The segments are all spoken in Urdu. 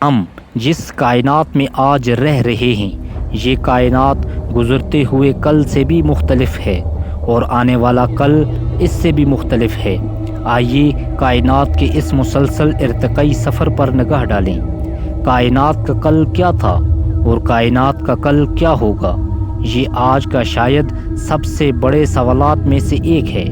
ہم جس کائنات میں آج رہ رہے ہیں یہ کائنات گزرتے ہوئے کل سے بھی مختلف ہے اور آنے والا کل اس سے بھی مختلف ہے۔ آئیے کائنات کے اس مسلسل ارتقائی سفر پر نگاہ ڈالیں۔ کائنات کا کل کیا تھا اور کائنات کا کل کیا ہوگا؟ یہ آج کا شاید سب سے بڑے سوالات میں سے ایک ہے۔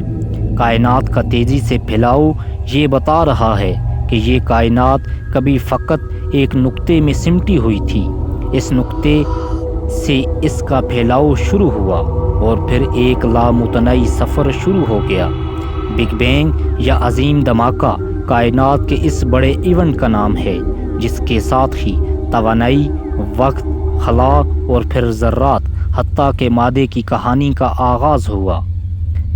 کائنات کا تیزی سے پھیلاؤ یہ بتا رہا ہے کہ یہ کائنات کبھی فقط ایک نقطے میں سمٹی ہوئی تھی۔ اس نقطے سے اس کا پھیلاؤ شروع ہوا اور پھر ایک لامتناہی سفر شروع ہو گیا۔ بگ بینگ یا عظیم دھماکہ کائنات کے اس بڑے ایونٹ کا نام ہے جس کے ساتھ ہی توانائی، وقت، خلا اور پھر ذرات حتیٰ کہ مادے کی کہانی کا آغاز ہوا۔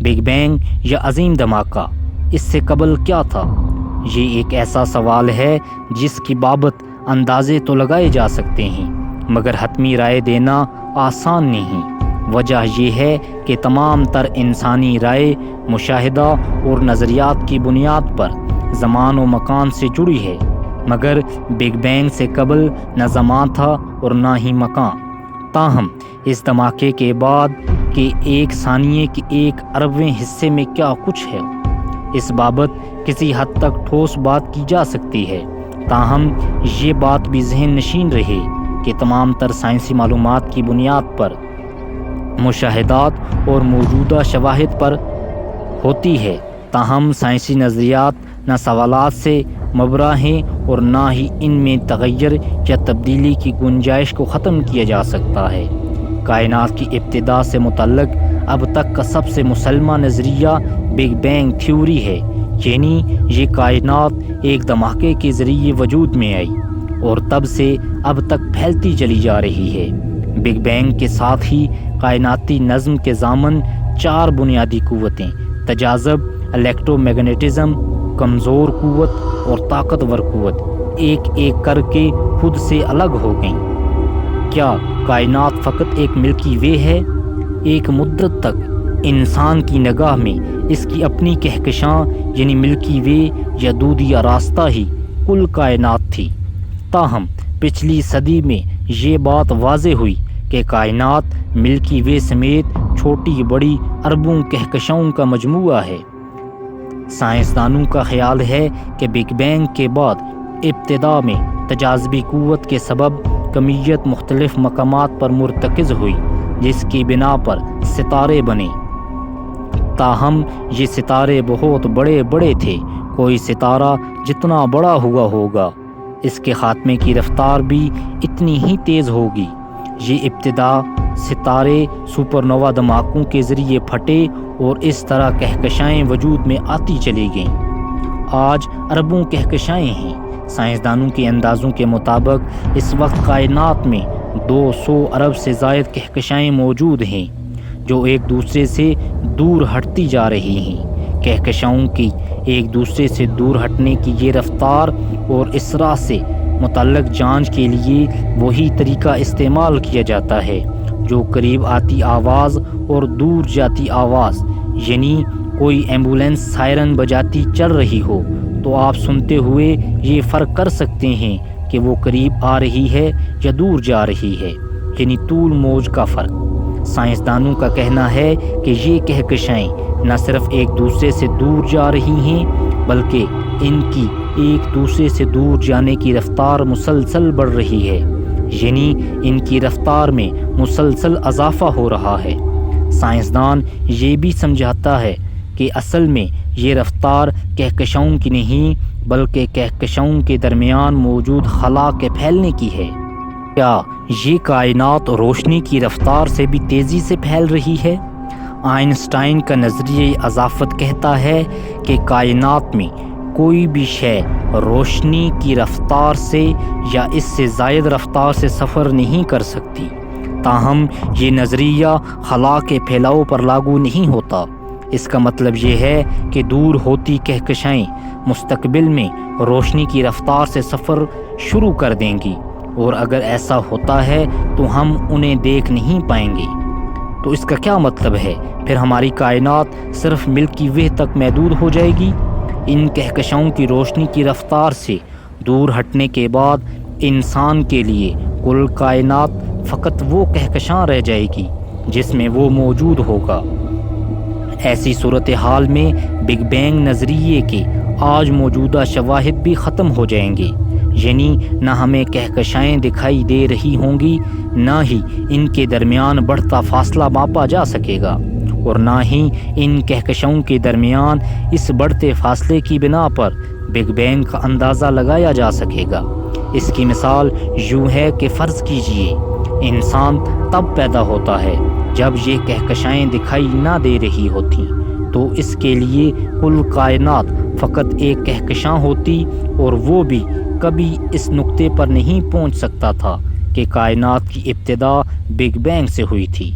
بگ بینگ یا عظیم دھماکہ، اس سے قبل کیا تھا؟ یہ ایک ایسا سوال ہے جس کی بابت اندازے تو لگائے جا سکتے ہیں مگر حتمی رائے دینا آسان نہیں۔ وجہ یہ ہے کہ تمام تر انسانی رائے، مشاہدہ اور نظریات کی بنیاد پر زمان و مکان سے جڑی ہے، مگر بگ بینگ سے قبل نہ زمان تھا اور نہ ہی مکان۔ تاہم اس دھماکے کے بعد کے ایک ثانیے کے 1/1000 حصے میں کیا کچھ ہے، اس بابت کسی حد تک ٹھوس بات کی جا سکتی ہے۔ تاہم یہ بات بھی ذہن نشین رہے کہ تمام تر سائنسی معلومات کی بنیاد پر، مشاہدات اور موجودہ شواہد پر ہوتی ہے۔ تاہم سائنسی نظریات نہ سوالات سے مبرا ہیں اور نہ ہی ان میں تغیر یا تبدیلی کی گنجائش کو ختم کیا جا سکتا ہے۔ کائنات کی ابتدا سے متعلق اب تک کا سب سے مسلمہ نظریہ بگ بینگ تھیوری ہے، یعنی یہ کائنات ایک دھماکے کے ذریعے وجود میں آئی اور تب سے اب تک پھیلتی چلی جا رہی ہے۔ بگ بینگ کے ساتھ ہی کائناتی نظم کے ضامن 4 بنیادی قوتیں، تجاذب، الیکٹرو میگنیٹزم، کمزور قوت اور طاقتور قوت، ایک ایک کر کے خود سے الگ ہو گئیں۔ کیا کائنات فقط ایک ملکی وے ہے؟ ایک مدت تک انسان کی نگاہ میں اس کی اپنی کہکشاں یعنی ملکی وے یا دودھیا راستہ ہی کل کائنات تھی۔ تاہم پچھلی صدی میں یہ بات واضح ہوئی کہ کائنات ملکی وے سمیت چھوٹی بڑی اربوں کہکشاؤں کا مجموعہ ہے۔ سائنسدانوں کا خیال ہے کہ بگ بینگ کے بعد ابتدا میں تجاذبی قوت کے سبب کمیت مختلف مقامات پر مرتکز ہوئی جس کی بنا پر ستارے بنے۔ تاہم یہ ستارے بہت بڑے بڑے تھے، کوئی ستارہ جتنا بڑا ہوا ہوگا اس کے خاتمے کی رفتار بھی اتنی ہی تیز ہوگی۔ یہ ابتدا ستارے سپر نووا دھماکوں کے ذریعے پھٹے اور اس طرح کہکشائیں وجود میں آتی چلی گئیں۔ آج اربوں کہکشائیں ہیں۔ سائنسدانوں کے اندازوں کے مطابق اس وقت کائنات میں 200 ارب سے زائد کہکشائیں موجود ہیں جو ایک دوسرے سے دور ہٹتی جا رہی ہیں۔ کہکشاؤں کی ایک دوسرے سے دور ہٹنے کی یہ رفتار اور اسرا سے متعلق جانچ کے لیے وہی طریقہ استعمال کیا جاتا ہے جو قریب آتی آواز اور دور جاتی آواز، یعنی کوئی ایمبولینس سائرن بجاتی چل رہی ہو تو آپ سنتے ہوئے یہ فرق کر سکتے ہیں کہ وہ قریب آ رہی ہے یا دور جا رہی ہے، یعنی طول موج کا فرق۔ سائنسدانوں کا کہنا ہے کہ یہ کہکشائیں نہ صرف ایک دوسرے سے دور جا رہی ہیں بلکہ ان کی ایک دوسرے سے دور جانے کی رفتار مسلسل بڑھ رہی ہے، یعنی ان کی رفتار میں مسلسل اضافہ ہو رہا ہے۔ سائنسدان یہ بھی سمجھاتا ہے کہ اصل میں یہ رفتار کہکشاؤں کی نہیں بلکہ کہکشاؤں کے درمیان موجود خلا کے پھیلنے کی ہے۔ کیا یہ کائنات روشنی کی رفتار سے بھی تیزی سے پھیل رہی ہے؟ آئنسٹائن کا نظریہ اضافت کہتا ہے کہ کائنات میں کوئی بھی شے روشنی کی رفتار سے یا اس سے زائد رفتار سے سفر نہیں کر سکتی۔ تاہم یہ نظریہ خلا کے پھیلاؤ پر لاگو نہیں ہوتا۔ اس کا مطلب یہ ہے کہ دور ہوتی کہکشائیں مستقبل میں روشنی کی رفتار سے سفر شروع کر دیں گی، اور اگر ایسا ہوتا ہے تو ہم انہیں دیکھ نہیں پائیں گے۔ تو اس کا کیا مطلب ہے؟ پھر ہماری کائنات صرف ملکی وے تک محدود ہو جائے گی؟ ان کہکشاؤں کی روشنی کی رفتار سے دور ہٹنے کے بعد انسان کے لیے کل کائنات فقط وہ کہکشاں رہ جائے گی جس میں وہ موجود ہوگا۔ ایسی صورتحال میں بگ بینگ نظریے کے آج موجودہ شواہد بھی ختم ہو جائیں گے، یعنی نہ ہمیں کہکشائیں دکھائی دے رہی ہوں گی، نہ ہی ان کے درمیان بڑھتا فاصلہ ماپا جا سکے گا، اور نہ ہی ان کہکشاؤں کے درمیان اس بڑھتے فاصلے کی بنا پر بگ بینگ کا اندازہ لگایا جا سکے گا۔ اس کی مثال یوں ہے کہ فرض کیجئے انسان تب پیدا ہوتا ہے جب یہ کہکشائیں دکھائی نہ دے رہی ہوتی، تو اس کے لیے کل کائنات فقط ایک کہکشاں ہوتی، اور وہ بھی کبھی اس نقطے پر نہیں پہنچ سکتا تھا کہ کائنات کی ابتدا بگ بینگ سے ہوئی تھی۔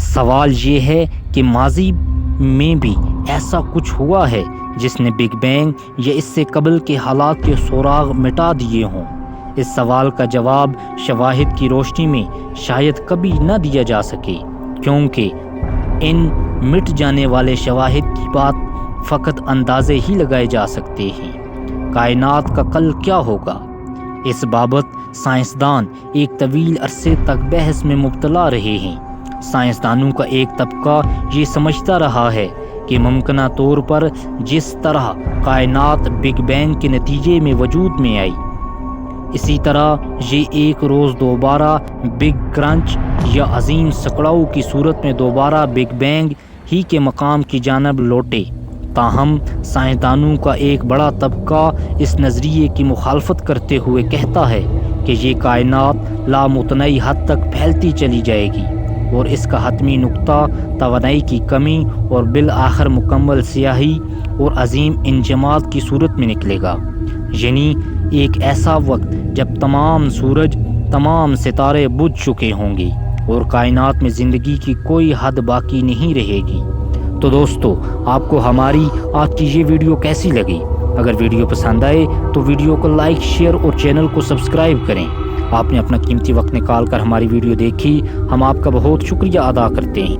سوال یہ ہے کہ ماضی میں بھی ایسا کچھ ہوا ہے جس نے بگ بینگ یا اس سے قبل کے حالات کے سراغ مٹا دیے ہوں؟ اس سوال کا جواب شواہد کی روشنی میں شاید کبھی نہ دیا جا سکے، کیونکہ ان مٹ جانے والے شواہد کی بات فقط اندازے ہی لگائے جا سکتے ہیں۔ کائنات کا کل کیا ہوگا؟ اس بابت سائنسدان ایک طویل عرصے تک بحث میں مبتلا رہے ہیں۔ سائنسدانوں کا ایک طبقہ یہ سمجھتا رہا ہے کہ ممکنہ طور پر جس طرح کائنات بگ بینگ کے نتیجے میں وجود میں آئی، اسی طرح یہ ایک روز دوبارہ بگ کرنچ یا عظیم سکڑاؤ کی صورت میں دوبارہ بگ بینگ ہی کے مقام کی جانب لوٹے۔ تاہم سائنسدانوں کا ایک بڑا طبقہ اس نظریے کی مخالفت کرتے ہوئے کہتا ہے کہ یہ کائنات لامتناہی حد تک پھیلتی چلی جائے گی، اور اس کا حتمی نقطہ توانائی کی کمی اور بالآخر مکمل سیاہی اور عظیم انجماد کی صورت میں نکلے گا، یعنی ایک ایسا وقت جب تمام سورج، تمام ستارے بجھ چکے ہوں گے اور کائنات میں زندگی کی کوئی حد باقی نہیں رہے گی۔ تو دوستو، آپ کو ہماری آج کی یہ ویڈیو کیسی لگی؟ اگر ویڈیو پسند آئے تو ویڈیو کو لائک، شیئر اور چینل کو سبسکرائب کریں۔ آپ نے اپنا قیمتی وقت نکال کر ہماری ویڈیو دیکھی، ہم آپ کا بہت شکریہ ادا کرتے ہیں۔